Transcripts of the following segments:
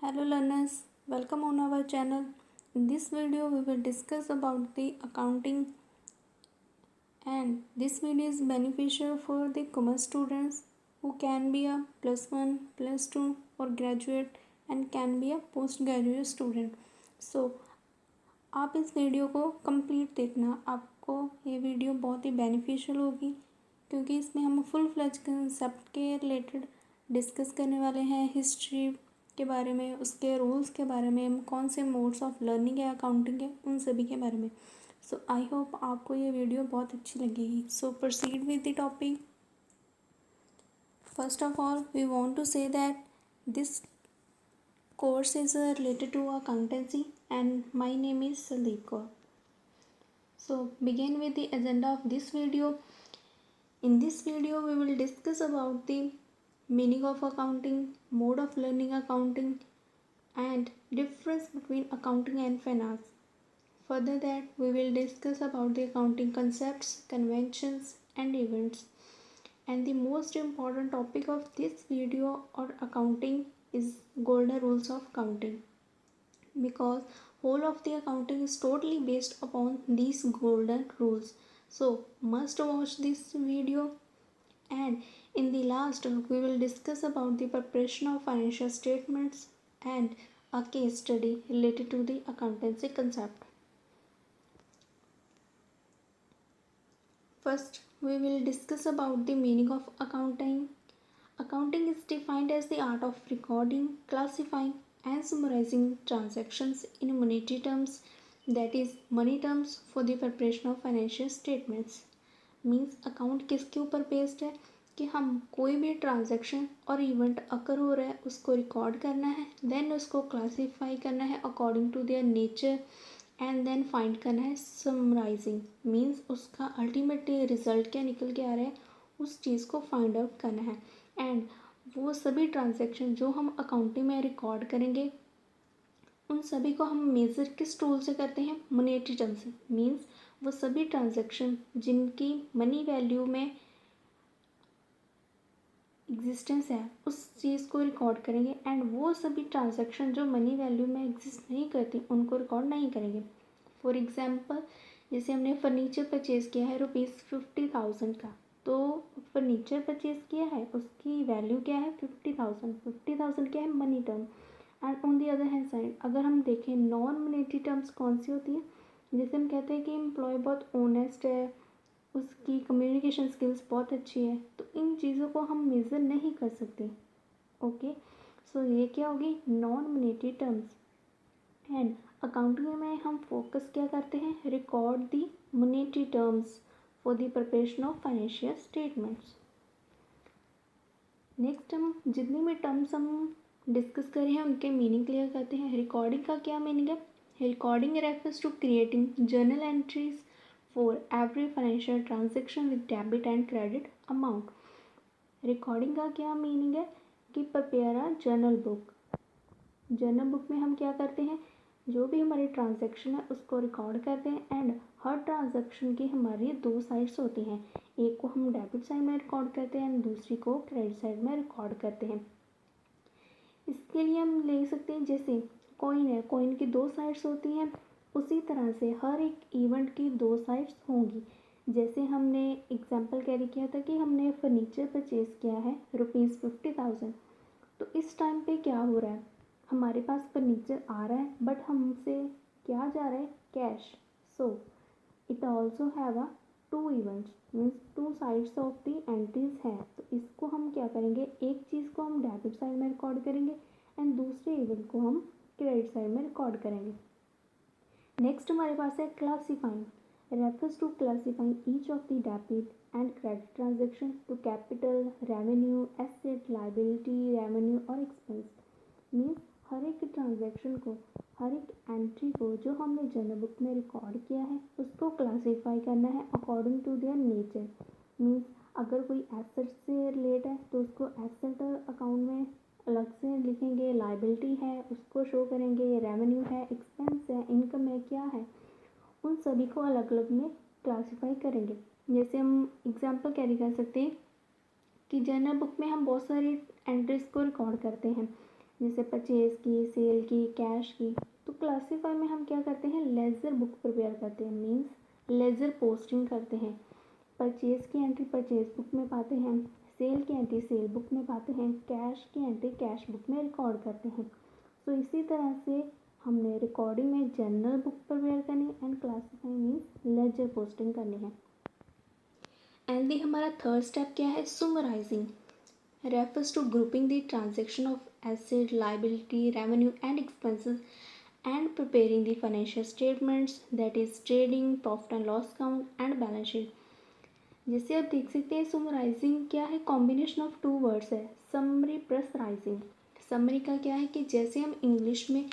Hello learners, welcome on our channel. In this video we will discuss about the accounting, and this video is beneficial for the commerce students who can be a +1, +2 or graduate and can be a postgraduate student. So आप इस video को complete देखना, आपको ये video बहुत ही beneficial होगी क्योंकि इसमें हम फुल फ्लेज कंसेप्ट के रिलेटेड डिस्कस करने वाले हैं। हिस्ट्री के बारे में, उसके रूल्स के बारे में, कौन से मोड्स ऑफ लर्निंग है अकाउंटिंग के, उन सभी के बारे में। सो आई होप आपको ये वीडियो बहुत अच्छी लगेगी। So proceed with the topic. First of all we want to say that this course is related to accountancy and my name is Sandeep Kaur. So begin with the agenda of this video. In this video we will discuss about the meaning of accounting, mode of learning accounting and difference between accounting and finance. Further that we will discuss about the accounting concepts, conventions and events. And the most important topic of this video or accounting is golden rules of accounting, because whole of the accounting is totally based upon these golden rules. So must watch this video. And in the last we will discuss about the preparation of financial statements and a case study related to the accountancy concept. First we will discuss about the meaning of accounting. Accounting is defined as the art of recording, classifying and summarizing transactions in monetary terms, that is money terms, for the preparation of financial statements. Means account किसके ऊपर based है कि हम कोई भी transaction और event occur हो रहा है उसको रिकॉर्ड करना है, देन उसको क्लासीफाई करना है according to their nature and then find करना है समराइजिंग। मीन्स उसका अल्टीमेटली रिजल्ट क्या निकल के आ रहा है उस चीज़ को फाइंड आउट करना है। एंड वो सभी ट्रांजैक्शन जो हम अकाउंटिंग में रिकॉर्ड करेंगे उन सभी को हम मेज़र किस टूल से करते हैं, मॉनेटरी टर्म से। मीन्स वो सभी ट्रांजैक्शन जिनकी मनी वैल्यू में एग्जिस्टेंस है उस चीज़ को रिकॉर्ड करेंगे, एंड वो सभी ट्रांजैक्शन जो मनी वैल्यू में एग्जिस्ट नहीं करती उनको रिकॉर्ड नहीं करेंगे। फॉर एग्जांपल जैसे हमने फर्नीचर परचेज़ किया है ₹50,000 का, तो फर्नीचर परचेज़ किया है उसकी वैल्यू क्या है 50,000। 50,000 क्या है money term. And on the other hand side अगर हम देखें नॉन मॉनेटरी टर्म्स कौन सी होती हैं, जैसे हम कहते हैं कि एम्प्लॉय बहुत ऑनेस्ट है, उसकी कम्युनिकेशन स्किल्स बहुत अच्छी है, तो इन चीज़ों को हम मेज़र नहीं कर सकते। ओके, सो ये क्या होगी non monetary terms. And accounting में हम फोकस क्या करते हैं, record the monetary terms for the preparation of financial statements. Next हम जितनी भी टर्म्स हम डिस्कस कर रहे हैं उनके मीनिंग क्लियर करते हैं। रिकॉर्डिंग का क्या मीनिंग है, recording refers to creating journal entries for every financial transaction with debit and credit amount. Recording का क्या मीनिंग है कि prepare a journal book. Journal book में हम क्या करते हैं, जो भी हमारी ट्रांजैक्शन है उसको रिकॉर्ड करते हैं। एंड हर ट्रांजैक्शन की हमारी दो साइड्स होती हैं, एक को हम डेबिट साइड में रिकॉर्ड करते हैं एंड दूसरी को क्रेडिट साइड में रिकॉर्ड करते हैं। इसके लिए हम ले सकते हैं जैसे कॉइन है, कॉइन की दो साइड्स होती हैं, उसी तरह से हर एक इवेंट की दो साइड्स होंगी। जैसे हमने एग्जांपल कैरी किया था कि हमने फर्नीचर परचेज़ किया है ₹50,000, तो इस टाइम पे क्या हो रहा है, हमारे पास फर्नीचर आ रहा है बट हमसे क्या जा रहा है, cash. So it also have a two events means two sides of the entries है। तो इसको हम क्या करेंगे, एक चीज़ को हम डेबिट साइड में रिकॉर्ड करेंगे एंड दूसरे इवेंट को हम क्रेडिट साइड में रिकॉर्ड करेंगे। नेक्स्ट हमारे पास है classifying, refers to classifying each of the debit and credit transaction to capital, revenue, asset, liability, revenue और एक्सपेंस। मीन्स हर एक ट्रांजैक्शन को, हर एक एंट्री को जो हमने जर्नल बुक में रिकॉर्ड किया है उसको क्लासीफाई करना है according to their nature. Means अगर कोई एसेट से रिलेट है तो उसको एसेट अकाउंट में अलग से लिखेंगे, लाइबिलिटी है उसको शो करेंगे, रेवेन्यू है, एक्सपेंस है, इनकम है, क्या है, उन सभी को अलग अलग में क्लासीफाई करेंगे। जैसे हम एग्जांपल कैरी कर सकते हैं कि जर्नल बुक में हम बहुत सारी एंट्रीज को रिकॉर्ड करते हैं, जैसे परचेज़ की, सेल की, कैश की। तो क्लासीफाई में हम क्या करते हैं, लेजर बुक प्रिपेयर करते हैं, मीन्स लेजर पोस्टिंग करते हैं। परचेज़ की एंट्री परचेज़ बुक में पाते हैं, सेल की एंट्री सेल बुक में पाते हैं, कैश की एंट्री कैश बुक में रिकॉर्ड करते हैं। तो इसी तरह से हमने रिकॉर्डिंग में जर्नल बुक प्रिपेयर करनी and classify means ledger posting करनी है। एंड दी हमारा थर्ड स्टेप क्या है, सुमराइजिंग refers to grouping the transaction of asset, liability, revenue and expenses and preparing the financial statements, that is trading, profit and loss count and balance sheet। जैसे आप देख सकते हैं समराइजिंग क्या है, कॉम्बिनेशन ऑफ टू वर्ड्स है, summary plus rising. Summary का क्या है कि जैसे हम इंग्लिश में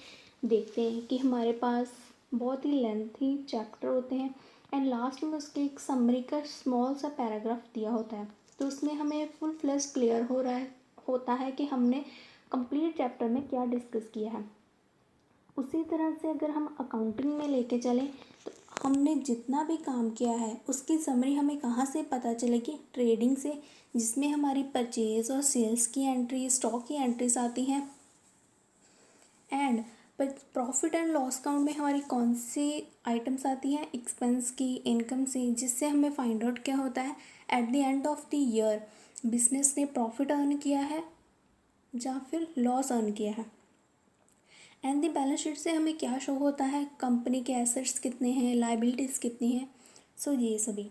देखते हैं कि हमारे पास बहुत ही लेंथी चैप्टर होते हैं एंड लास्ट में उसके एक समरी का स्मॉल सा पैराग्राफ दिया होता है, तो उसमें हमें फुल फ्लैश क्लियर होता है कि हमने कंप्लीट चैप्टर में क्या डिस्कस किया है। उसी तरह से अगर हम अकाउंटिंग में लेके चलें तो हमने जितना भी काम किया है उसकी समरी हमें कहाँ से पता चलेगी, ट्रेडिंग से, जिसमें हमारी परचेज और सेल्स की एंट्री, स्टॉक की एंट्रीज आती हैं। And profit and loss count में हमारी कौन सी आइटम्स आती हैं, एक्सपेंस की, इनकम से, जिससे हमें फाइंड आउट क्या होता है at the end of the year business ने प्रॉफिट अर्न किया है या फिर लॉस अर्न किया है। एंड द बैलेंस शीट से हमें क्या शो होता है, कंपनी के एसेट्स कितने हैं, लाइबिलिटीज़ कितनी हैं, सो ये सभी।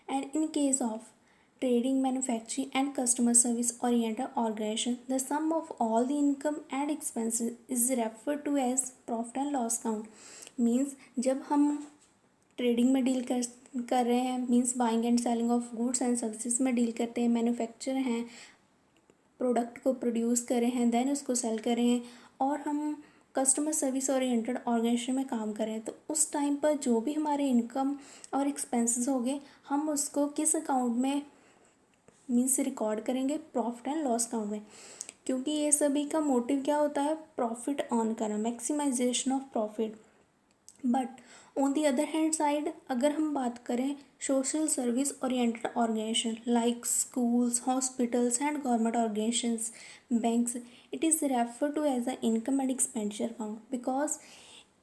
And in case of trading, manufacturing and customer service oriented organization, the sum of all the income and expenses is referred to as profit and loss count। Means जब हम trading में deal कर रहे हैं, means buying and selling of goods and services में deal करते हैं, manufacture हैं, प्रोडक्ट को प्रोड्यूस कर रहे हैं, देन उसको सेल कर रहे हैं, और हम कस्टमर सर्विस ओरिएंटेड ऑर्गेनाइजेशन में काम कर रहे हैं, तो उस टाइम पर जो भी हमारे इनकम और एक्सपेंसेस हो गए हम उसको किस अकाउंट में मीन्स रिकॉर्ड करेंगे, प्रॉफिट एंड लॉस अकाउंट में। क्योंकि ये सभी का मोटिव क्या होता है, प्रॉफिट अर्न करना, maximization of profit. But on the other hand side अगर हम बात करें social service oriented organization like schools, hospitals and government organizations, banks, it is refer to as a income and expenditure account, because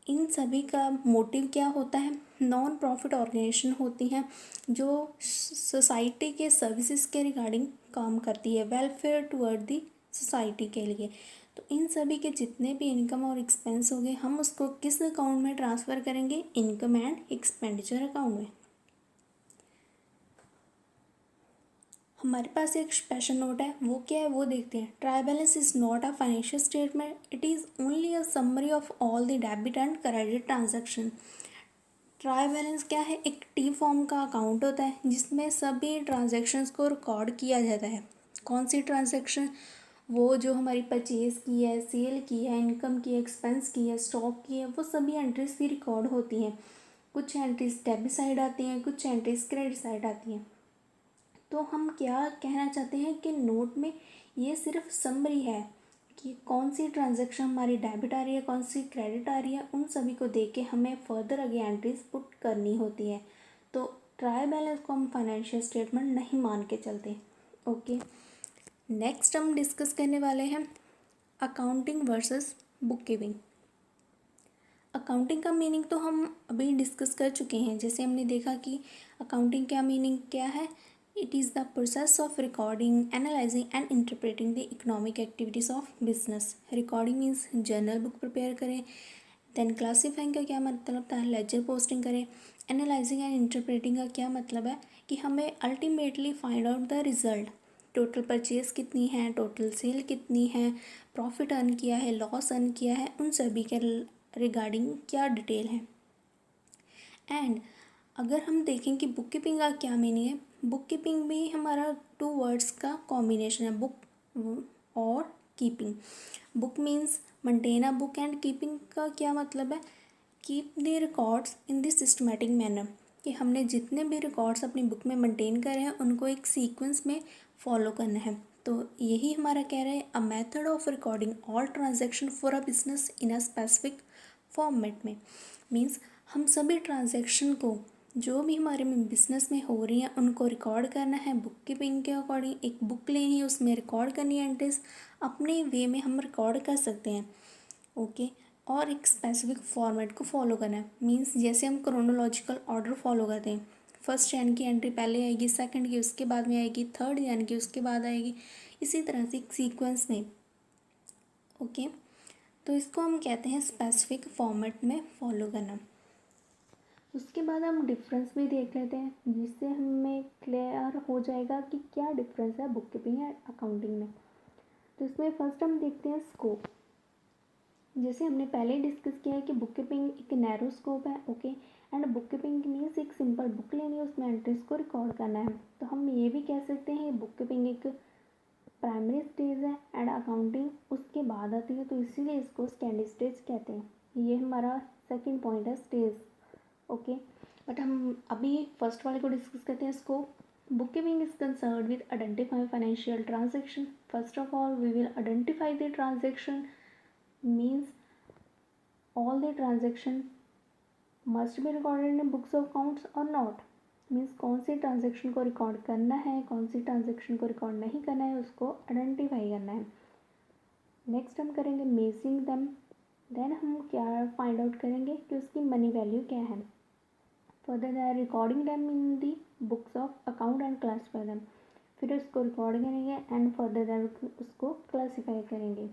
इन सभी का motive क्या होता है, नॉन प्रॉफिट ऑर्गेनाइजेशन होती हैं जो सोसाइटी के सर्विसेज के रिगार्डिंग काम करती है, वेलफेयर टुवर्ड दी सोसाइटी के लिए। तो इन सभी के जितने भी इनकम और एक्सपेंस हो गए हम उसको किस अकाउंट में ट्रांसफ़र करेंगे, इनकम एंड एक्सपेंडिचर अकाउंट में। हमारे पास एक स्पेशल नोट है, वो क्या है वो देखते हैं। Trial balance is not a financial statement, it is only a summary of all the debit and credit transaction. Trial balance क्या है, एक टी फॉर्म का अकाउंट होता है जिसमें सभी ट्रांजैक्शंस को रिकॉर्ड किया जाता है। कौन सी ट्रांजैक्शन, वो जो हमारी परचेज़ की है, सेल की है, इनकम की है, एक्सपेंस की है, स्टॉक की है, वो सभी एंट्रीज भी रिकॉर्ड होती हैं। कुछ एंट्रीज डेबिट साइड आती हैं, कुछ एंट्रीज क्रेडिट साइड आती हैं। तो हम क्या कहना चाहते हैं कि नोट में ये सिर्फ समरी है कि कौन सी ट्रांजैक्शन हमारी डेबिट आ रही है, कौन सी क्रेडिट आ रही है, उन सभी को देख के हमें फर्दर आगे एंट्रीज पुट करनी होती है। तो ट्रायल बैलेंस को हम फाइनेंशियल स्टेटमेंट नहीं मान के चलते। ओके, नेक्स्ट हम डिस्कस करने वाले हैं accounting versus book keeping. Accounting का मीनिंग तो हम अभी डिस्कस कर चुके हैं। जैसे हमने देखा कि अकाउंटिंग का मीनिंग क्या है, it is the process of recording, analysing and interpreting the economic activities of business. Recording means journal book prepare करें, देन क्लासीफाइंग का क्या मतलब था, लेजर पोस्टिंग करें। एनालाइजिंग एंड इंटरप्रेटिंग का क्या मतलब है कि हमें ultimately find out the result, total purchase कितनी है, टोटल सेल कितनी है, प्रॉफिट अर्न किया है, लॉस अर्न किया है, उन सभी के रिगार्डिंग क्या डिटेल है। एंड अगर हम देखें कि बुक कीपिंग का क्या मीनिंग है, बुक कीपिंग भी हमारा टू वर्ड्स का कॉम्बिनेशन है, बुक और keeping. Book means maintain a book and keeping का क्या मतलब है, keep the records in the systematic manner, कि हमने जितने भी रिकॉर्ड्स अपनी बुक में मेंटेन करे हैं उनको एक सीक्वेंस में फॉलो करना है। तो यही हमारा कह रहे हैं a method of recording all transaction for a business in a specific format में। मीन्स हम सभी ट्रांजैक्शन को जो भी हमारे में बिजनेस में हो रही हैं उनको रिकॉर्ड करना है बुक कीपिंग के अकॉर्डिंग। एक बुक लेनी है, उसमें रिकॉर्ड करनी है एंट्रीज अपने वे में हम रिकॉर्ड कर सकते हैं। ओके, और एक स्पेसिफिक फॉर्मेट को फॉलो करना है, मीन्स जैसे हम क्रोनोलॉजिकल ऑर्डर फॉलो करते हैं, फर्स्ट यानी कि एंट्री पहले आएगी, सेकंड की उसके बाद में आएगी, थर्ड यानी कि उसके बाद आएगी, इसी तरह से एक सीक्वेंस में। ओके, तो इसको हम कहते हैं स्पेसिफिक फॉर्मेट में फॉलो करना। उसके बाद हम डिफरेंस भी देख लेते हैं, जिससे हमें क्लियर हो जाएगा कि क्या डिफरेंस है बुक कीपिंग एंड अकाउंटिंग में। तो इसमें फर्स्ट हम देखते हैं स्कोप। जैसे हमने पहले ही डिस्कस किया है कि बुक कीपिंग एक नैरो स्कोप है। Okay, and book keeping means एक सिंपल बुक लेनी है, उसमें एंट्रीज को रिकॉर्ड करना है। तो हम ये भी कह सकते हैं बुक कीपिंग एक प्राइमरी स्टेज है एंड अकाउंटिंग उसके बाद आती है, तो इसीलिए इसको सेकेंडरी स्टेज कहते हैं। ये हमारा सेकंड पॉइंट है, स्टेज। ओके, बट हम अभी फर्स्ट वाले को डिस्कस करते हैं, scope. Bookkeeping is concerned with identifying financial transaction. First of all, we will identify the transaction, means all the transaction must be recorded in books of accounts or not. Means कौन सी transaction को record करना है, कौन सी transaction को record नहीं करना है, उसको आइडेंटिफाई करना है। नेक्स्ट हम करेंगे मेजरिंग देम। देन हम क्या फाइंड आउट करेंगे कि उसकी मनी वैल्यू क्या है। Further that recording them in the books of account and classify them. फिर उसको रिकॉर्ड करेंगे एंड फर्दर दैट उसको क्लासीफाई करेंगे।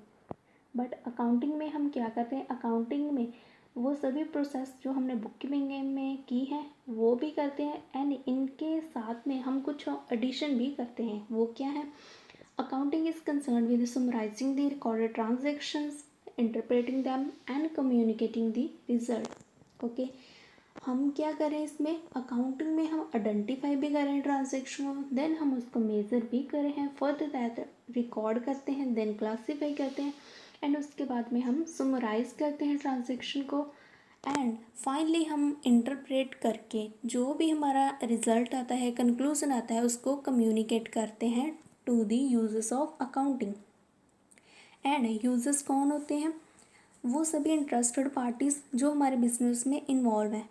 बट अकाउंटिंग में हम क्या करते हैं, अकाउंटिंग में वो सभी प्रोसेस जो हमने बुक कीपिंग में की है वो भी करते हैं, एंड इनके साथ में हम कुछ एडिशन भी करते हैं। वो क्या है, accounting is concern with summarizing the recorded transactions, interpreting them and communicating the result. Okay, हम क्या करें इसमें, अकाउंटिंग में हम आइडेंटिफाई भी करें ट्रांजेक्शन को, देन हम उसको मेज़र भी करें हैं, फर्दर दैट रिकॉर्ड करते हैं, देन क्लासीफाई करते हैं, एंड उसके बाद में हम समराइज करते हैं ट्रांजेक्शन को, एंड फाइनली हम इंटरप्रेट करके जो भी हमारा रिजल्ट आता है, कंक्लूजन आता है, उसको कम्युनिकेट करते हैं to the users of accounting. And users कौन होते हैं, वो सभी इंटरेस्टेड पार्टीज़ जो हमारे बिजनेस में इन्वॉल्व हैं।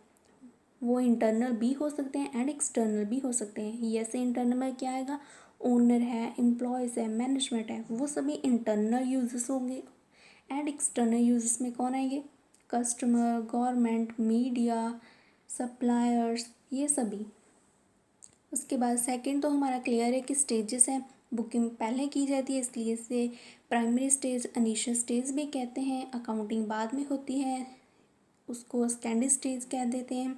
वो इंटरनल भी हो सकते हैं एंड एक्सटर्नल भी हो सकते हैं। जैसे इंटरनल में क्या आएगा, ओनर है, एम्प्लॉयज़ है, मैनेजमेंट है, वो सभी इंटरनल यूजर्स होंगे। एंड एक्सटर्नल यूजर्स में कौन आएंगे, कस्टमर, गवर्नमेंट, मीडिया, सप्लायर्स, ये सभी। उसके बाद सेकंड तो हमारा क्लियर है कि स्टेजेस हैं, बुकिंग पहले की जाती है इसलिए इसे प्राइमरी स्टेज, इनिशियल स्टेज भी कहते हैं। अकाउंटिंग बाद में होती है, उसको सेकेंडरी स्टेज कह देते हैं।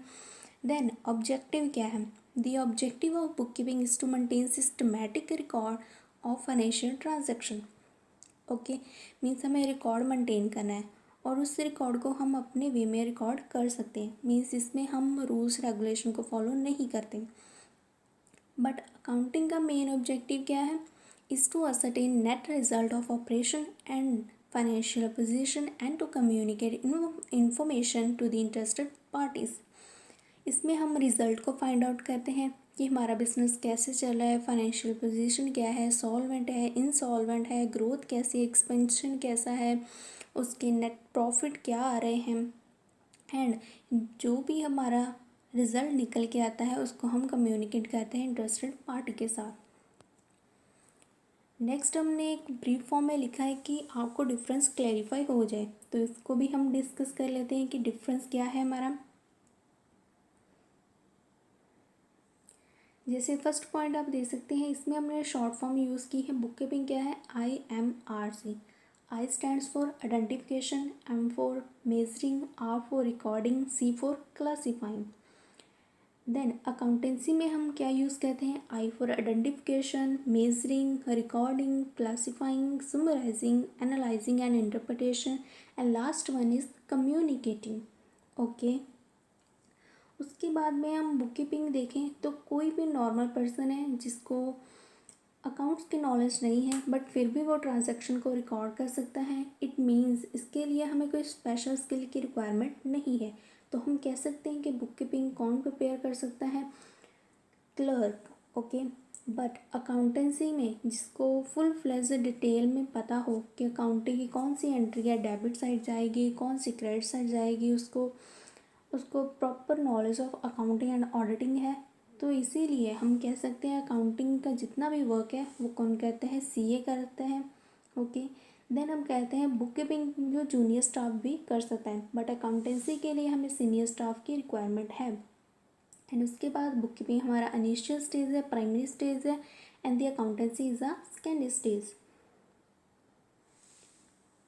देन ऑब्जेक्टिव क्या है, the objective of book keeping is to maintain systematic record of financial transaction. Okay, means हमें रिकॉर्ड मेंटेन करना है और उस रिकॉर्ड को हम अपने वे में रिकॉर्ड कर सकते हैं। मीन्स इसमें हम रूल्स रेगुलेशन को फॉलो नहीं करते। बट अकाउंटिंग का मेन ऑब्जेक्टिव क्या है, is to ascertain net result of operation and financial position and to communicate information to the interested parties. इसमें हम रिज़ल्ट को फाइंड आउट करते हैं कि हमारा बिजनेस कैसे चल रहा है, फाइनेंशियल पोजीशन क्या है, सॉल्वेंट है, इनसॉल्वेंट है, ग्रोथ कैसी, एक्सपेंशन कैसा है, उसके नेट प्रॉफिट क्या आ रहे हैं, एंड जो भी हमारा रिज़ल्ट निकल के आता है उसको हम कम्युनिकेट करते हैं इंटरेस्टेड पार्टी के साथ। नेक्स्ट हमने एक ब्रीफ फॉर्म में लिखा है कि आपको डिफरेंस क्लैरिफाई हो जाए, तो इसको भी हम डिस्कस कर लेते हैं कि डिफरेंस क्या है हमारा। जैसे फर्स्ट पॉइंट आप दे सकते हैं, इसमें हमने शॉर्ट फॉर्म यूज़ की है। बुक कीपिंग क्या है, IMRC। I stands for identification, M for measuring, R for recording, C for classifying। Then accountancy में हम क्या यूज़ करते हैं, I for identification, measuring, recording, classifying, summarizing, analyzing and interpretation, and last one is communicating। Okay, उसके बाद में हम book keeping देखें तो कोई भी नॉर्मल पर्सन है जिसको अकाउंट्स की नॉलेज नहीं है बट फिर भी वो ट्रांजैक्शन को रिकॉर्ड कर सकता है। इट मीन्स इसके लिए हमें कोई स्पेशल स्किल की रिक्वायरमेंट नहीं है। तो हम कह सकते हैं कि बुक कीपिंग कौन प्रिपेयर कर सकता है, क्लर्क। ओके, बट अकाउंटेंसी में जिसको फुल फ्लेज डिटेल में पता हो कि अकाउंटिंग की कौन सी एंट्री है, डेबिट साइड जाएगी, कौन सी क्रेडिट साइड जाएगी, उसको proper knowledge of accounting and auditing है। तो इसीलिए हम कह सकते हैं अकाउंटिंग का जितना भी वर्क है वो कौन करते हैं, CA करते हैं। ओके। देन हम कहते हैं बुक कीपिंग जो जूनियर स्टाफ भी कर सकता है, बट अकाउंटेंसी के लिए हमें सीनियर स्टाफ की रिक्वायरमेंट है। एंड उसके बाद बुक कीपिंग हमारा इनिशियल स्टेज है, प्राइमरी स्टेज है, and the accountancy is a second stage.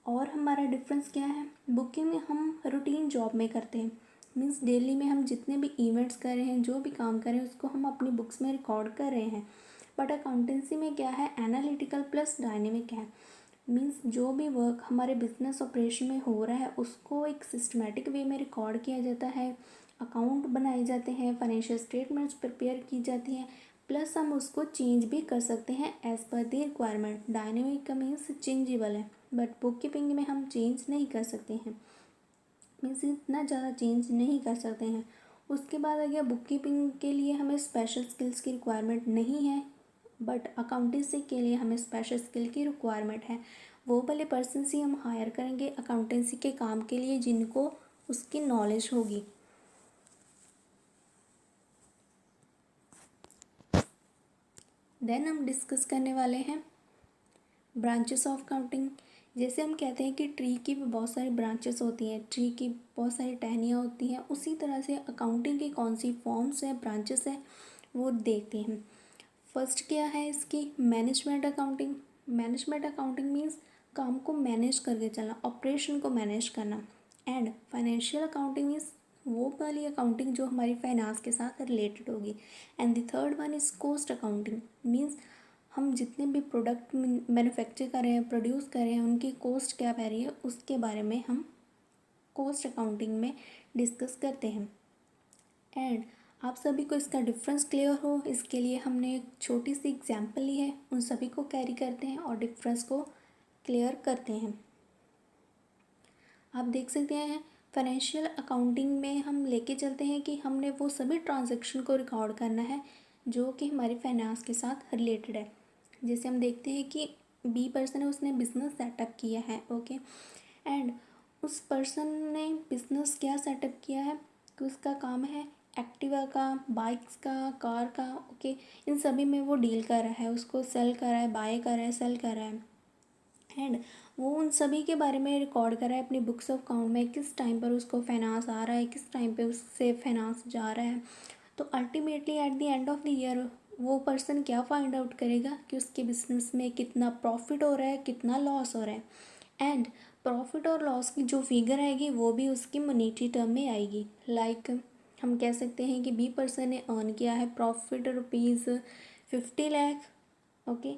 और हमारा डिफरेंस क्या है, बुकिंग में हम रूटीन जॉब में करते हैं, मीन्स डेली में हम जितने भी इवेंट्स कर रहे हैं, जो भी काम कर रहे हैं, उसको हम अपनी बुक्स में रिकॉर्ड कर रहे हैं। बट अकाउंटेंसी में क्या है, एनालिटिकल प्लस डायनेमिक है, मीन्स जो भी वर्क हमारे बिजनेस ऑपरेशन में हो रहा है उसको एक सिस्टमेटिक वे में रिकॉर्ड किया जाता है, अकाउंट बनाए जाते हैं, फाइनेंशियल स्टेटमेंट्स प्रिपेयर की जाती हैं, प्लस हम उसको चेंज भी कर सकते हैं as per the requirement. Dynamic का मीन्स चेंजेबल है, बट बुक कीपिंग में हम चेंज नहीं कर सकते हैं, मीन्स इतना ज़्यादा चेंज नहीं कर सकते हैं। उसके बाद आ गया बुक कीपिंग के लिए हमें स्पेशल स्किल्स की रिक्वायरमेंट नहीं है, बट अकाउंटेंसी के लिए हमें स्पेशल स्किल की रिक्वायरमेंट है। वो वाले पर्सन ही हम हायर करेंगे अकाउंटेंसी के काम के लिए जिनको उसकी नॉलेज होगी। देन हम डिस्कस करने वाले हैं ब्रांचेस ऑफ अकाउंटिंग। जैसे हम कहते हैं कि ट्री की भी बहुत सारी ब्रांचेस होती हैं, ट्री की बहुत सारी टहनियाँ होती हैं, उसी तरह से अकाउंटिंग की कौन सी फॉर्म्स है, ब्रांचेस है, वो देखते हैं। फर्स्ट क्या है इसकी, management accounting. Management accounting means काम को मैनेज करके चलना, ऑपरेशन को मैनेज करना। एंड फाइनेंशियल अकाउंटिंग मीन्स वो वाली अकाउंटिंग जो हमारी फाइनेंस के साथ रिलेटेड होगी। And the third one is cost accounting, means हम जितने भी प्रोडक्ट मैन्युफैक्चर कर रहे हैं, प्रोड्यूस कर रहे हैं, उनकी कॉस्ट क्या पड़ रही है उसके बारे में हम कॉस्ट अकाउंटिंग में डिस्कस करते हैं। एंड आप सभी को इसका डिफरेंस क्लियर हो इसके लिए हमने एक छोटी सी एग्जांपल ली है, उन सभी को कैरी करते हैं और डिफरेंस को क्लियर करते हैं। आप देख सकते हैं फाइनेंशियल अकाउंटिंग में हम लेके चलते हैं कि हमने वो सभी ट्रांजैक्शन को रिकॉर्ड करना है जो कि हमारी फाइनेंस के साथ रिलेटेड है। जैसे हम देखते हैं कि बी पर्सन है, उसने बिज़नेस सेटअप किया है, ओके। एंड उस पर्सन ने बिज़नेस क्या सेटअप किया है कि उसका काम है एक्टिवा का, बाइक्स का, कार का, ओके। इन सभी में वो डील कर रहा है, उसको सेल कर रहा है, बाय कर रहा है, सेल कर रहा है। एंड वो उन सभी के बारे में रिकॉर्ड कर रहा है अपनी बुक्स ऑफ अकाउंट में, किस टाइम पर उसको फाइनेंस आ रहा है, किस टाइम पे उससे फाइनेंस जा रहा है। तो ultimately at the end of the year वो पर्सन क्या फाइंड आउट करेगा कि उसके बिजनेस में कितना प्रॉफिट हो रहा है, कितना लॉस हो रहा है। एंड प्रॉफिट और लॉस की जो फिगर आएगी वो भी उसकी मॉनेटरी टर्म में आएगी। लाइक हम कह सकते हैं कि बी पर्सन ने अर्न किया है प्रॉफिट ₹50 लाख, ओके।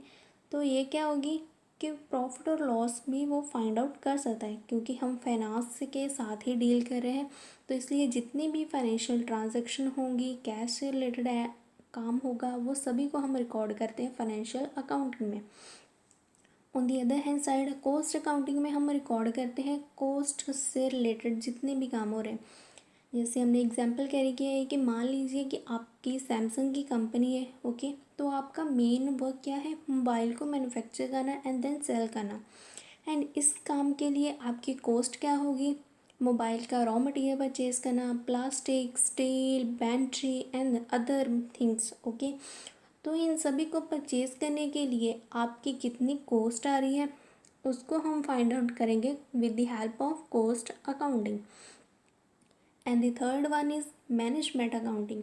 तो ये क्या होगी कि प्रॉफिट और लॉस भी वो फाइंड आउट कर सकता है, क्योंकि हम फाइनेंस के साथ ही डील कर रहे हैं, तो इसलिए जितनी भी फाइनेंशियल ट्रांजैक्शन होंगी, कैश से रिलेटेड काम होगा, वो सभी को हम रिकॉर्ड करते हैं फाइनेंशियल अकाउंटिंग में। On the other hand side cost accounting में हम रिकॉर्ड करते हैं कॉस्ट से रिलेटेड जितने भी काम हो रहे हैं। जैसे हमने एग्जांपल कैरी किया है कि मान लीजिए कि आपकी सैमसंग की कंपनी है, ओके। तो आपका मेन वर्क क्या है, मोबाइल को मैन्युफैक्चर करना एंड देन सेल करना। एंड इस काम के लिए आपकी कॉस्ट क्या होगी, मोबाइल का रॉ मटेरियल परचेज करना, plastic, steel, battery and other things, okay. तो इन सभी को परचेज करने के लिए आपकी कितनी कॉस्ट आ रही है उसको हम फाइंड आउट करेंगे with the help of cost accounting. And the third one is management accounting,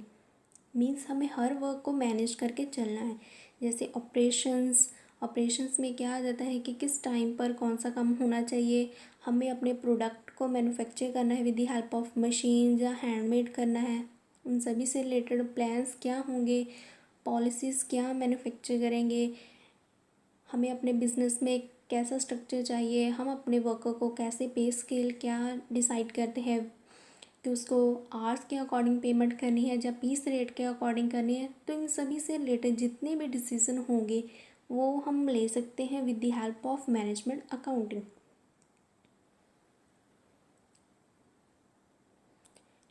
means हमें हर वर्क को मैनेज करके चलना है। जैसे ऑपरेशंस में क्या आ जाता है कि किस टाइम पर कौन सा काम होना चाहिए, हमें अपने प्रोडक्ट को मैन्युफैक्चर करना है with the help of machine या हैंडमेड करना है, उन सभी से रिलेटेड प्लान्स क्या होंगे, पॉलिसीज़ क्या मैन्युफैक्चर करेंगे, हमें अपने बिजनेस में कैसा स्ट्रक्चर चाहिए, हम अपने वर्कर को कैसे पे स्केल क्या डिसाइड करते हैं कि उसको आवर्स के अकॉर्डिंग पेमेंट करनी है या पीस रेट के अकॉर्डिंग करनी है। तो इन सभी से रिलेटेड जितने भी डिसीजन होंगे वो हम ले सकते हैं with the help of management accounting.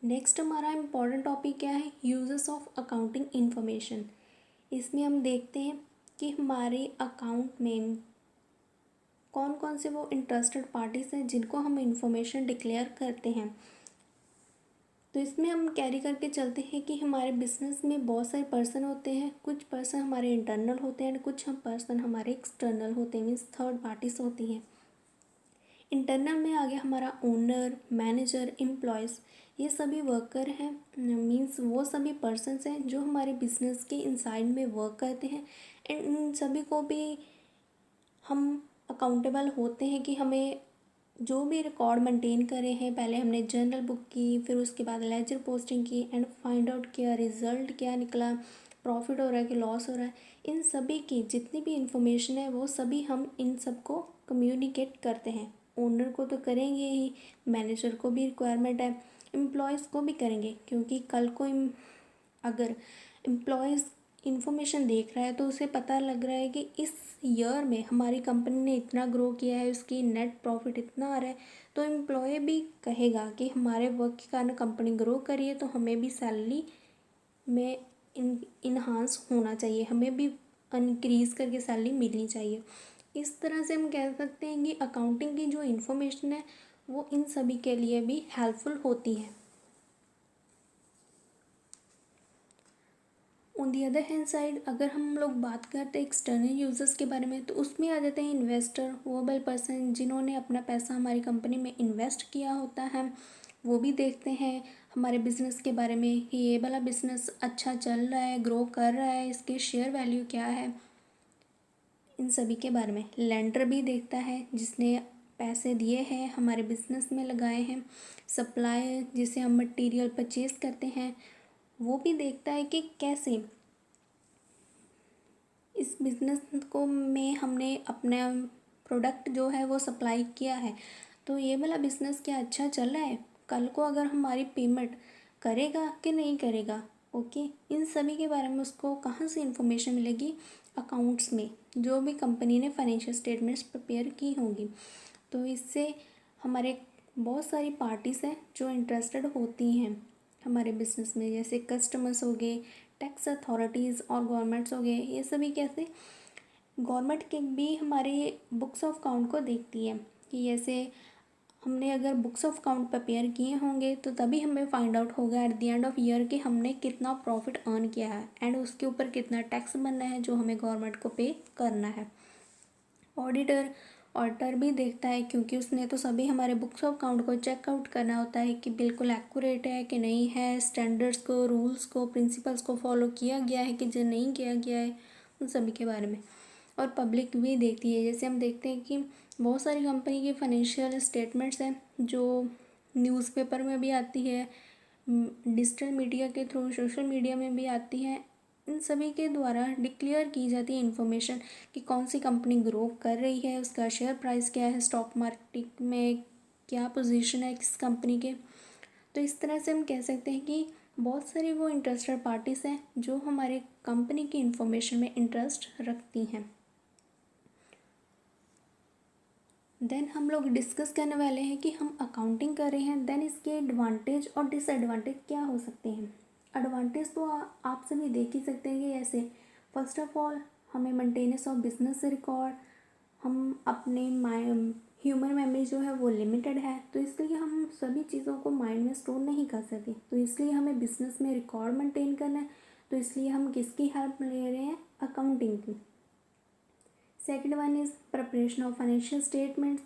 Next हमारा इम्पॉर्टेंट टॉपिक क्या है, यूजेस ऑफ अकाउंटिंग इंफॉर्मेशन। इसमें हम देखते हैं कि हमारे अकाउंट में कौन कौन से वो इंटरेस्टेड पार्टीज़ हैं जिनको हम इंफॉर्मेशन डिक्लेयर करते हैं। तो इसमें हम कैरी करके चलते हैं कि हमारे बिजनेस में बहुत सारे पर्सन होते हैं, कुछ पर्सन हमारे इंटरनल होते हैं एंड कुछ हम पर्सन हमारे एक्सटर्नल होते हैं, मीन्स थर्ड पार्टीज होती हैं। इंटरनल में आ गया हमारा ओनर, मैनेजर, एम्प्लॉयज़, ये सभी वर्कर हैं, मीन्स वो सभी पर्सन्स हैं जो हमारे बिजनेस के इनसाइड में वर्क करते हैं एंड इन सभी को भी हम अकाउंटेबल होते हैं कि हमें जो भी रिकॉर्ड मेंटेन करे हैं, पहले हमने जर्नल बुक की, फिर उसके बाद लेजर पोस्टिंग की एंड फाइंड आउट किया रिज़ल्ट क्या निकला, प्रॉफिट हो रहा है कि लॉस हो रहा है, इन सभी की जितनी भी इंफॉर्मेशन है वो सभी हम इन सबको कम्युनिकेट करते हैं। ओनर को तो करेंगे ही, मैनेजर को भी रिक्वायरमेंट है, एम्प्लॉयज़ को भी करेंगे, क्योंकि कल को अगर एम्प्लॉयज़ इंफॉर्मेशन देख रहा है तो उसे पता लग रहा है कि इस ईयर में हमारी कंपनी ने इतना ग्रो किया है, उसकी नेट प्रॉफिट इतना आ रहा है, तो एम्प्लॉय भी कहेगा कि हमारे वर्क के कारण कंपनी ग्रो करी है, तो हमें भी सैलरी में इन्हांस होना चाहिए, हमें भी इंक्रीज़ करके सैलरी मिलनी चाहिए। इस तरह से हम कह सकते हैं कि अकाउंटिंग की जो इन्फॉर्मेशन है वो इन सभी के लिए भी हेल्पफुल होती है। On the other hand side अगर हम लोग बात करते हैं एक्सटर्नल यूज़र्स के बारे में, तो उसमें आ जाते हैं इन्वेस्टर, वो वाले पर्सन जिन्होंने अपना पैसा हमारी कंपनी में इन्वेस्ट किया होता है। वो भी देखते हैं हमारे बिज़नेस के बारे में कि ये वाला बिज़नेस अच्छा चल रहा है, ग्रो कर रहा है, इसके शेयर वैल्यू क्या है, इन सभी के बारे में। लेंडर भी देखता है जिसने पैसे दिए हैं हमारे बिज़नेस में लगाए हैं। सप्लायर जिसे हम मटेरियल परचेज करते हैं, वो भी देखता है कि कैसे इस बिज़नेस को में हमने अपना प्रोडक्ट जो है वो सप्लाई किया है, तो ये वाला बिज़नेस क्या अच्छा चल रहा है, कल को अगर हमारी पेमेंट करेगा कि नहीं करेगा। ओके, इन सभी के बारे में उसको कहाँ से इंफॉर्मेशन मिलेगी, अकाउंट्स में, जो भी कंपनी ने फाइनेंशियल स्टेटमेंट्स प्रिपेयर की होंगी। तो इससे हमारे बहुत सारी पार्टीज़ हैं जो इंटरेस्टेड होती हैं हमारे बिज़नेस में, जैसे कस्टमर्स हो गए, टैक्स अथॉरिटीज़ और गवर्नमेंट्स हो गए। ये सभी कैसे गवर्नमेंट के भी हमारे बुक्स ऑफ अकाउंट को देखती है कि जैसे हमने अगर बुक्स ऑफ अकाउंट प्रिपेयर किए होंगे तो तभी हमें फाइंड आउट होगा at the end of year कि हमने कितना प्रॉफिट अर्न किया है एंड उसके ऊपर कितना टैक्स बनना है जो हमें गवर्नमेंट को पे करना है। ऑडिटर भी देखता है, क्योंकि उसने तो सभी हमारे बुक्स ऑफ अकाउंट को चेकआउट करना होता है कि बिल्कुल एक्यूरेट है कि नहीं है, स्टैंडर्ड्स को, रूल्स को, प्रिंसिपल्स को फॉलो किया गया है कि जो नहीं किया गया है, उन सभी के बारे में। और पब्लिक भी देखती है, जैसे हम देखते हैं कि बहुत सारी कंपनी की फाइनेंशियल स्टेटमेंट्स हैं जो न्यूज़पेपर में भी आती है, डिजिटल मीडिया के थ्रू सोशल मीडिया में भी आती है। इन सभी के द्वारा डिक्लेयर की जाती है इन्फॉर्मेशन कि कौन सी कंपनी ग्रो कर रही है, उसका शेयर प्राइस क्या है, स्टॉक मार्केट में क्या पोजीशन है किस कंपनी के। तो इस तरह से हम कह सकते हैं कि बहुत सारी वो इंटरेस्टेड पार्टीज़ हैं जो हमारे कंपनी की इन्फॉर्मेशन में इंटरेस्ट रखती हैं। देन हम लोग डिस्कस करने वाले हैं कि हम अकाउंटिंग कर रहे हैं, देन इसके एडवांटेज और डिसएडवांटेज क्या हो सकते हैं। एडवांटेज तो आप सभी देख ही सकते हैं कि ऐसे फर्स्ट ऑफ ऑल हमें मेंटेनेंस ऑफ बिजनेस रिकॉर्ड, हम अपने ह्यूमन मेमोरी जो है वो लिमिटेड है, तो इसलिए हम सभी चीज़ों को माइंड में स्टोर नहीं कर सकते, तो इसलिए हमें बिजनेस में रिकॉर्ड मेंटेन करना है, तो इसलिए हम किसकी हेल्प ले रहे हैं, अकाउंटिंग की। Second one is preparation of financial statements,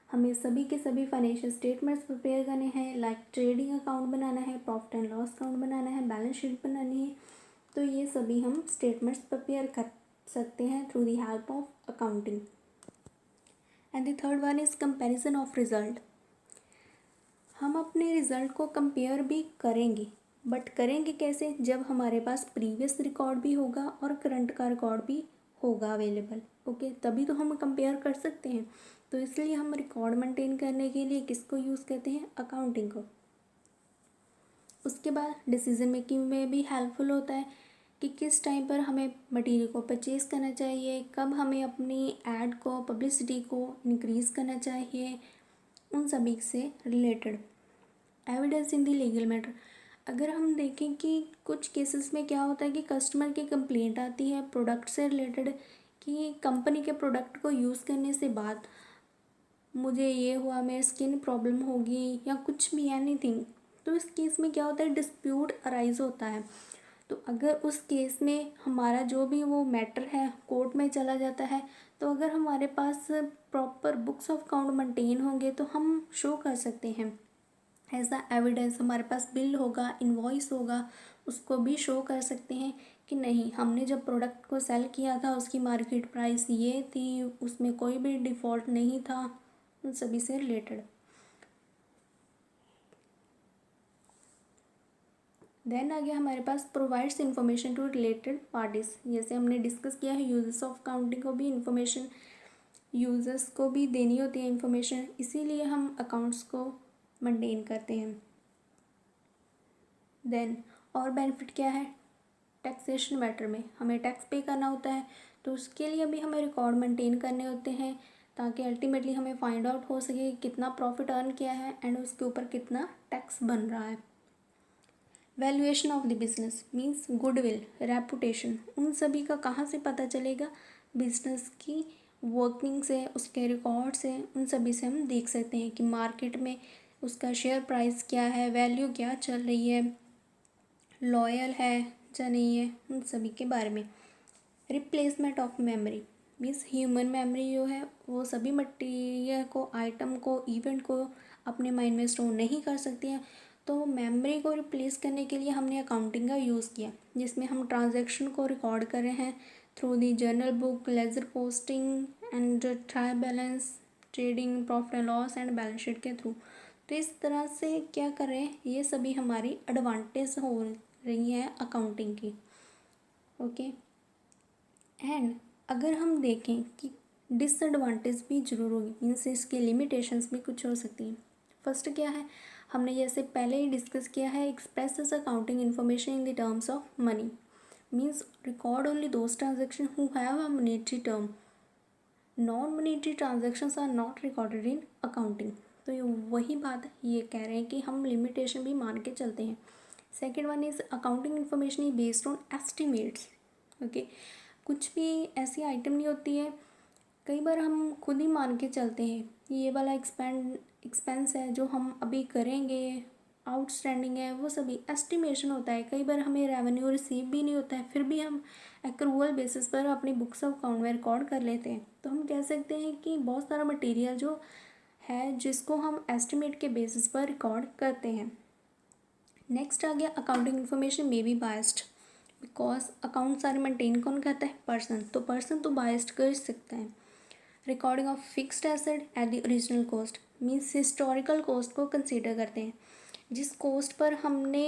हमें सभी के सभी फाइनेंशियल स्टेटमेंट्स प्रिपेयर करने हैं, लाइक ट्रेडिंग अकाउंट बनाना है, प्रॉफिट एंड लॉस अकाउंट बनाना है, बैलेंस शीट बनानी है, तो ये सभी हम स्टेटमेंट्स प्रिपेयर कर सकते हैं through the help of accounting. And the third one is comparison of result, हम अपने रिज़ल्ट को कंपेयर भी करेंगे, बट करेंगे कैसे, जब हमारे पास प्रीवियस रिकॉर्ड भी होगा और करंट का रिकॉर्ड भी होगा अवेलेबल। ओके, तभी तो हम कंपेयर कर सकते हैं, तो इसलिए हम रिकॉर्ड मेंटेन करने के लिए किसको यूज़ करते हैं, अकाउंटिंग को। उसके बाद डिसीजन मेकिंग में भी हेल्पफुल होता है कि किस टाइम पर हमें मटेरियल को परचेज़ करना चाहिए, कब हमें अपनी ऐड को, पब्लिसिटी को इंक्रीज़ करना चाहिए, उन सभी से related. Evidence in the legal matter, अगर हम देखें कि कुछ केसेस में क्या होता है कि कस्टमर की कंप्लेंट आती है प्रोडक्ट से रिलेटेड कि कंपनी के प्रोडक्ट को यूज़ करने से बाद मुझे ये हुआ, मेरी स्किन प्रॉब्लम होगी या कुछ भी एनीथिंग, तो इस केस में क्या होता है, डिस्प्यूट अराइज होता है। तो अगर उस केस में हमारा जो भी वो मैटर है कोर्ट में चला जाता है, तो अगर हमारे पास proper books of account maintain होंगे तो हम शो कर सकते हैं ऐसा एविडेंस। हमारे पास बिल होगा, इनवॉइस होगा, उसको भी शो कर सकते हैं कि नहीं, हमने जब प्रोडक्ट को सेल किया था उसकी मार्केट प्राइस ये थी, उसमें कोई भी डिफ़ॉल्ट नहीं था, उन सभी से रिलेटेड। देन आ गया हमारे पास provides information to related parties. जैसे हमने डिस्कस किया है, यूजर्स ऑफ अकाउंटिंग को भी इन्फॉर्मेशन, यूजर्स को भी देनी होती है इन्फॉर्मेशन, इसीलिए हम अकाउंट्स को मेंटेन करते हैं। देन और बेनिफिट क्या है, टैक्सेशन मैटर में हमें टैक्स पे करना होता है, तो उसके लिए भी हमें रिकॉर्ड मेंटेन करने होते हैं ताकि अल्टीमेटली हमें फाइंड आउट हो सके कितना प्रॉफिट अर्न किया है एंड उसके ऊपर कितना टैक्स बन रहा है। Valuation of the business means goodwill, reputation, उन सभी का कहाँ से पता चलेगा, बिजनेस की वर्किंग से, उसके रिकॉर्ड से, उन सभी से हम देख सकते हैं कि मार्केट में उसका शेयर प्राइस क्या है, वैल्यू क्या चल रही है, लॉयल है या नहीं है, उन सभी के बारे में। Replacement of memory means human memory जो है वो सभी मटेरियल को, आइटम को, इवेंट को अपने माइंड में स्टोर नहीं कर सकती है, तो मेमोरी को रिप्लेस करने के लिए हमने अकाउंटिंग का यूज़ किया, जिसमें हम ट्रांजैक्शन को रिकॉर्ड कर रहे हैं through the journal book, ledger posting and trial balance, trading, profit and loss and balance sheet के थ्रू। तो इस तरह से क्या कर रहे हैं, ये सभी हमारी एडवांटेज हो रही है अकाउंटिंग की। ओके एंड अगर हम देखें कि डिसएडवांटेज भी ज़रूर होगी, मीन्स इसके लिमिटेशंस भी कुछ हो सकती हैं। फर्स्ट क्या है, हमने जैसे पहले ही डिस्कस किया है, express accounting information in the terms of money means record only those transaction who have a monetary term, non monetary transactions are not recorded in accounting. तो ये वही बात ये कह रहे हैं कि हम लिमिटेशन भी मान के चलते हैं। Second one is accounting information is based on estimates. Okay, कुछ भी ऐसी आइटम नहीं होती है, कई बार हम खुद ही मान के चलते हैं ये वाला एक्सपेंस है जो हम अभी करेंगे, आउटस्टैंडिंग है, वो सभी एस्टिमेशन होता है। कई बार हमें रेवेन्यू रिसीव भी नहीं होता है, फिर भी हम एक्रूअल बेसिस पर अपनी बुक्स ऑफ अकाउंट में रिकॉर्ड कर लेते हैं। तो हम कह सकते हैं कि बहुत सारा मटेरियल जो है जिसको हम एस्टिमेट के बेसिस पर रिकॉर्ड करते हैं। नेक्स्ट आ गया accounting information may be biased, because account सारे मेंटेन कौन करता है, पर्सन, तो पर्सन तो बायस्ड कर सकता है। Recording of fixed asset at the original cost means historical cost को कंसीडर करते हैं, जिस कॉस्ट पर हमने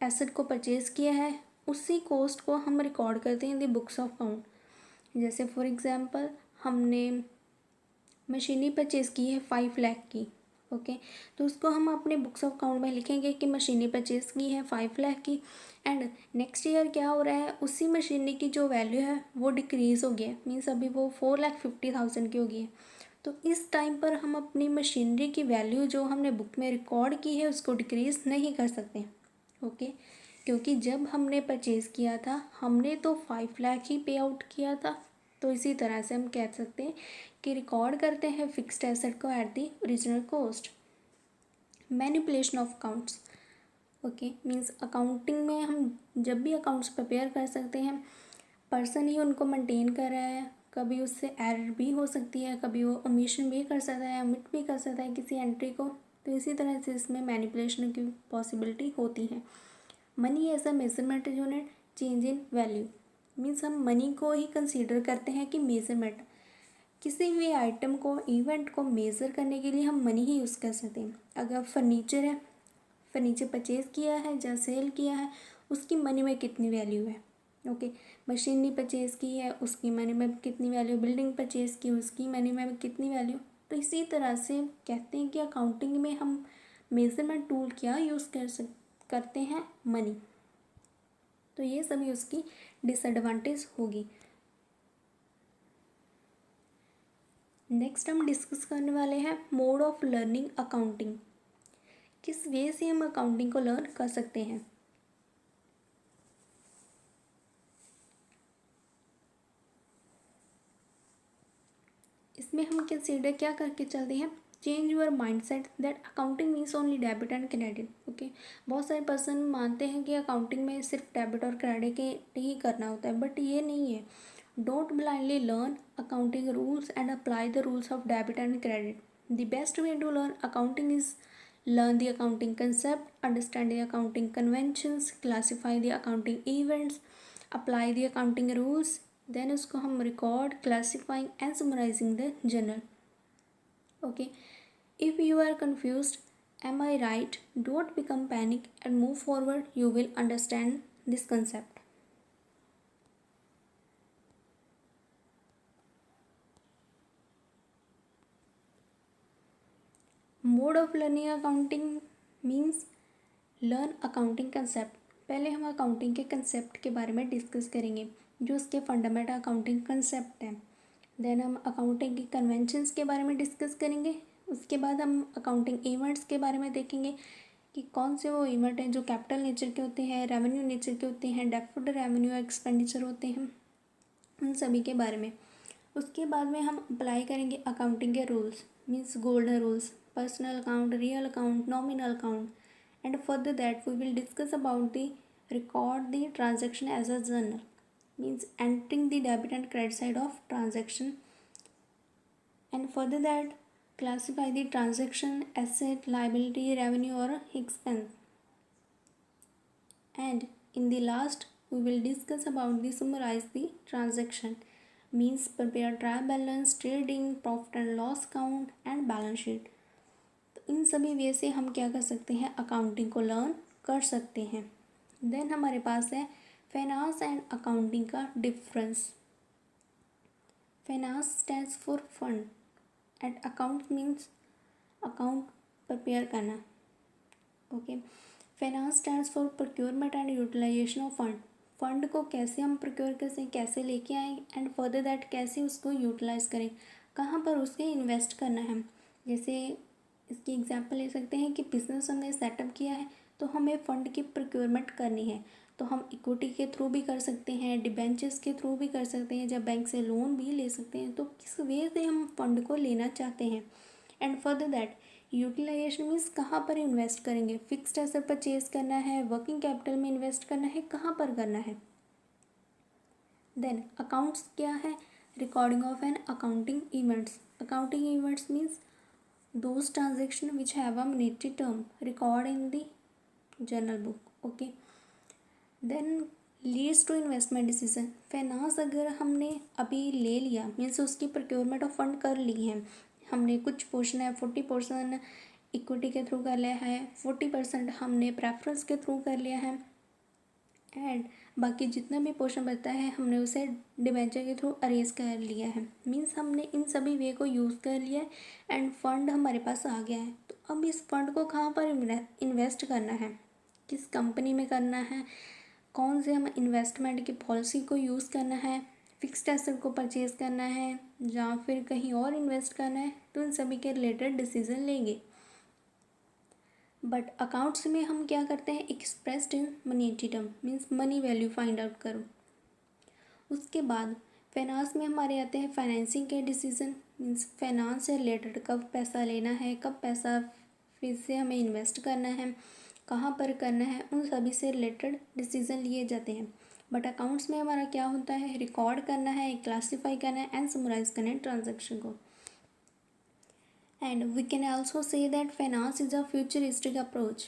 एसेट को परचेज़ किया है उसी कॉस्ट को हम रिकॉर्ड करते हैं in the books of account. जैसे फॉर एग्जांपल हमने मशीनरी परचेज़ की है 5 लाख की, ओके, तो उसको हम अपने बुक्स ऑफ अकाउंट में लिखेंगे कि मशीनरी परचेज़ की है 5 लाख की, एंड नेक्स्ट ईयर क्या हो रहा है, उसी मशीनरी की जो वैल्यू है वो डिक्रीज़ हो गया है, मीन्स अभी वो 4,50,000 की हो गई है। तो इस टाइम पर हम अपनी मशीनरी की वैल्यू जो हमने बुक में रिकॉर्ड की है उसको डिक्रीज़ नहीं कर सकते, ओके, क्योंकि जब हमने परचेज़ किया था हमने तो 5 लाख ही पे आउट किया था। तो इसी तरह से हम कह सकते हैं कि रिकॉर्ड करते हैं फिक्स्ड एसेट को at the original cost. Manipulation of accounts, okay, means accounting में हम जब भी अकाउंट्स प्रिपेयर कर सकते हैं, पर्सन ही उनको मेंटेन कर रहा है, कभी उससे एरर भी हो सकती है, कभी वो ओमिशन भी कर सकता है, ओमिट भी कर सकता है किसी एंट्री को, तो इसी तरह से इसमें मैनिपुलेशन की पॉसिबिलिटी होती है। Money as a measurement unit change in value means हम मनी को ही कंसीडर करते हैं कि मेजरमेंट, किसी भी आइटम को, इवेंट को मेज़र करने के लिए हम मनी ही यूज़ कर सकते हैं। अगर फर्नीचर है, फर्नीचर परचेज़ किया है या सेल किया है, उसकी मनी में कितनी वैल्यू है, ओके, मशीनरी परचेज़ की है उसकी मनी में कितनी वैल्यू, बिल्डिंग परचेज़ की उसकी मनी में कितनी वैल्यू। तो इसी तरह से कहते हैं कि अकाउंटिंग में हम मेजरमेंट टूल क्या यूज़ करते हैं, मनी। तो ये सभी उसकी डिसएडवांटेज होगी। नेक्स्ट हम डिस्कस करने वाले हैं मोड ऑफ लर्निंग अकाउंटिंग, किस वे से हम अकाउंटिंग को लर्न कर सकते हैं। इसमें हम कंसीडर क्या करके चलते हैं, change your mind set that accounting means only debit and credit. Okay, बहुत सारे पर्सन मानते हैं कि अकाउंटिंग में सिर्फ डेबिट और क्रेडिट के ही करना होता है, बट ये नहीं है। Don't blindly learn accounting rules and apply the rules of debit and credit. The best way to learn accounting is learn the accounting concept, understand the accounting conventions, classify the accounting events, apply the accounting rules, then उसको हम record, classifying and summarizing the journal. Okay, if you are confused, am I right, don't become panic and move forward, you will understand this concept. Mode of learning accounting means learn accounting concept. पहले हम accounting के concept के बारे में discuss करेंगे, जो उसके fundamental accounting concept हैं। देन हम अकाउंटिंग के कन्वेंशंस के बारे में डिस्कस करेंगे। उसके बाद हम अकाउंटिंग इवेंट्स के बारे में देखेंगे कि कौन से वो इवेंट हैं जो कैपिटल नेचर के होते हैं, रेवेन्यू नेचर के होते हैं, डेफर्ड रेवेन्यू एक्सपेंडिचर होते हैं, उन सभी के बारे में। उसके बाद में हम अप्लाई करेंगे अकाउंटिंग के rules, means golden rules, personal account, real account, nominal account, and further that we will discuss about the record the transaction as a journal, means entering the debit and credit side of transaction, and further that classify the transaction asset, liability, revenue or expense, and in the last we will discuss about the summarize the transaction, means prepare trial balance, trading, profit and loss count and balance sheet। इन सभी वे से हम क्या कर सकते हैं, accounting को learn कर सकते हैं। देन हमारे पास है फाइनेंस एंड अकाउंटिंग का difference. Finance stands for fund and account means account prepare करना। Okay, finance stands for procurement and utilisation of fund. Fund को कैसे हम प्रोक्योर कैसे कैसे लेके आए, एंड फर्दर दैट कैसे उसको यूटिलाइज करें, कहाँ पर उसके इन्वेस्ट करना है। जैसे इसकी एग्जांपल ले सकते हैं कि बिज़नेस हमने सेटअप किया है तो हमें फ़ंड की प्रोक्योरमेंट करनी है, तो हम इक्विटी के थ्रू भी कर सकते हैं, डिबेंचर्स के थ्रू भी कर सकते हैं, जब बैंक से लोन भी ले सकते हैं। तो किस वे से हम फंड को लेना चाहते हैं, and further that utilization means कहाँ पर इन्वेस्ट करेंगे, फिक्स्ड एसेट परचेज करना है, वर्किंग कैपिटल में इन्वेस्ट करना है, कहाँ पर करना है। देन अकाउंट्स क्या है, recording of an accounting events. Accounting events means those transactions which have a monetary term record in the journal book. Okay, then leads to investment decision। Finance अगर हमने अभी ले लिया मीन्स उसकी प्रोक्योरमेंट ऑफ फंड कर ली है, हमने कुछ पोर्शन है 40% इक्विटी के थ्रू कर लिया है, 40% हमने प्रेफरेंस के थ्रू कर लिया है, एंड बाकी जितना भी पोर्शन बचता है हमने उसे डिबेंचर के थ्रू अरेज कर लिया है। मीन्स हमने इन सभी वे को यूज़ कर लिया है एंड फंड हमारे पास आ गया है। तो अब इस फंड को कहाँ पर इन्वेस्ट करना है, किस कंपनी में करना है, कौन से हम इन्वेस्टमेंट की पॉलिसी को यूज़ करना है, फिक्स्ड एसेट को परचेज़ करना है या फिर कहीं और इन्वेस्ट करना है, तो इन सभी के रिलेटेड डिसीजन लेंगे। बट अकाउंट्स में हम क्या करते हैं, expressed in monetary term, means money value find out करो। उसके बाद फाइनेंस में हमारे आते हैं फाइनेंसिंग के डिसीजन, मीन्स फाइनेंस से रिलेटेड कब पैसा लेना है, कब पैसा फिर से हमें इन्वेस्ट करना है, कहाँ पर करना है, उन सभी से रिलेटेड डिसीजन लिए जाते हैं। बट अकाउंट्स में हमारा क्या होता है, रिकॉर्ड करना है, क्लासीफाई करना है एंड समराइज करना है ट्रांजेक्शन को। And we can also say that finance is a futuristic approach।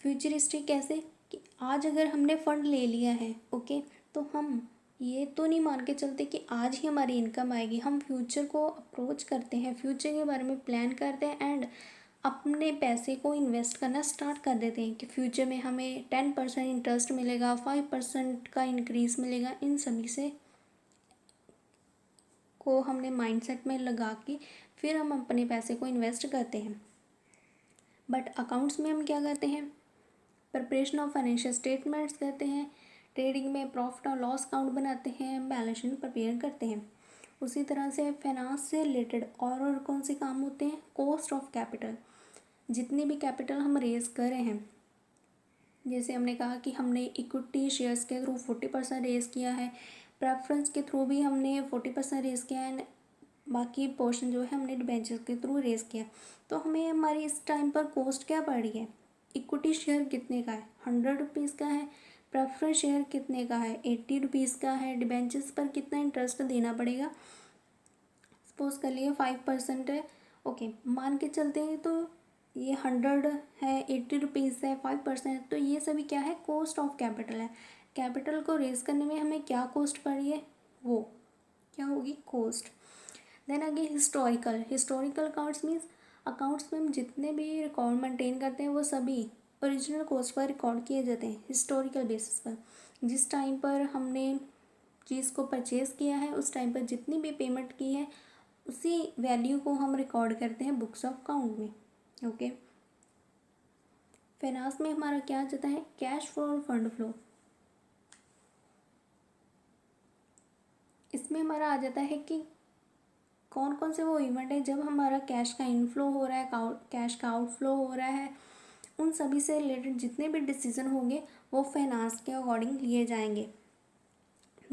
Futuristic कैसे, कि आज अगर हमने फ़ंड ले लिया है ओके, तो हम ये तो नहीं मान के चलते कि आज ही हमारी इनकम आएगी। हम फ्यूचर को अप्रोच करते हैं, फ्यूचर के बारे में प्लान करते हैं एंड अपने पैसे को इन्वेस्ट करना स्टार्ट कर देते हैं कि फ्यूचर में हमें 10% इंटरेस्ट मिलेगा, 5% का इंक्रीज़ मिलेगा। इन सभी से को हमने माइंडसेट में लगा के फिर हम अपने पैसे को इन्वेस्ट करते हैं। बट अकाउंट्स में हम क्या करते हैं, प्रिपरेशन ऑफ फाइनेंशियल स्टेटमेंट्स करते हैं, ट्रेडिंग में प्रॉफिट और लॉस अकाउंट बनाते हैं, बैलेंस शीट प्रिपेयर करते हैं। उसी तरह से फाइनेंस से रिलेटेड और कौन से काम होते हैं, कॉस्ट ऑफ कैपिटल, जितनी भी कैपिटल हम रेज कर रहे हैं। जैसे हमने कहा कि हमने इक्विटी शेयर्स के थ्रू 40% रेज किया है, प्रेफरेंस के थ्रू भी हमने 40% रेज किया है, बाकी पोर्शन जो है हमने डिबेंचर के थ्रू रेज किया। तो हमें हमारी इस टाइम पर कॉस्ट क्या पड़ रही है, इक्विटी शेयर कितने का है, 100 रुपीज़ का है, प्रेफरेंस शेयर कितने का है, 80 रुपीज़ का है, डिबेंचर्स पर कितना इंटरेस्ट देना पड़ेगा, सपोज कर लिए 5% है, ओके मान के चलते हैं। तो ये 100 है, 80 रुपीज़ है, 5%, तो ये सभी क्या है, कॉस्ट ऑफ कैपिटल है। कैपिटल को रेज करने में हमें क्या कॉस्ट पड़ी है, वो क्या होगी, कॉस्ट। देन आगे हिस्टोरिकल अकाउंट्स मीन्स अकाउंट्स में हम जितने भी रिकॉर्ड मेंटेन करते हैं वो सभी ओरिजिनल कॉस्ट पर रिकॉर्ड किए जाते हैं हिस्टोरिकल बेसिस पर। जिस टाइम पर हमने चीज़ को परचेज़ किया है उस टाइम पर जितनी भी पेमेंट की है उसी वैल्यू को हम रिकॉर्ड करते हैं बुक्स ऑफ अकाउंट में। ओके, फाइनेंस में हमारा क्या आ जाता है, कैश फ्लो और फंड फ्लो। इसमें हमारा आ जाता है कि कौन कौन से वो इवेंट है जब हमारा कैश का इनफ्लो हो रहा है, कैश का आउटफ्लो हो रहा है, उन सभी से रिलेटेड जितने भी डिसीजन होंगे वो फाइनेंस के अकॉर्डिंग लिए जाएंगे।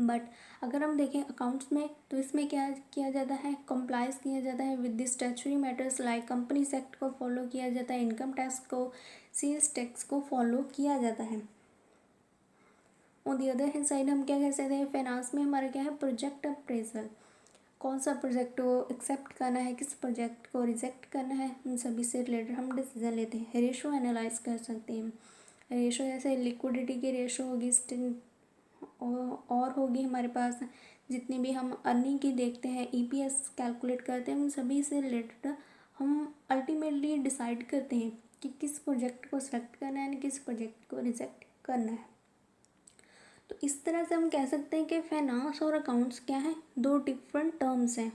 बट अगर हम देखें अकाउंट्स में तो इसमें क्या किया जाता है, कंप्लाइज किया जाता है with the statutory matters like companies act को फॉलो किया जाता है, इनकम टैक्स को, सेल्स टैक्स को फॉलो किया जाता है। On the other hand side हम क्या कह सकते हैं, फाइनेंस में हमारा क्या है, प्रोजेक्ट अप्रेजल, कौन सा प्रोजेक्ट को एक्सेप्ट करना है, किस प्रोजेक्ट को रिजेक्ट करना है, उन सभी से रिलेटेड हम डिसीजन लेते हैं। रेशो एनालाइज कर सकते हैं, रेशो जैसे लिक्विडिटी की रेशो होगी, और होगी हमारे पास जितनी भी हम अर्निंग की देखते हैं, ईपीएस कैलकुलेट करते हैं, उन सभी से रिलेटेड हम अल्टीमेटली डिसाइड करते हैं कि किस प्रोजेक्ट को सिलेक्ट करना है, किस प्रोजेक्ट को रिजेक्ट करना है। तो इस तरह से हम कह सकते हैं कि फाइनेंस और अकाउंट्स क्या है, दो डिफरेंट टर्म्स हैं।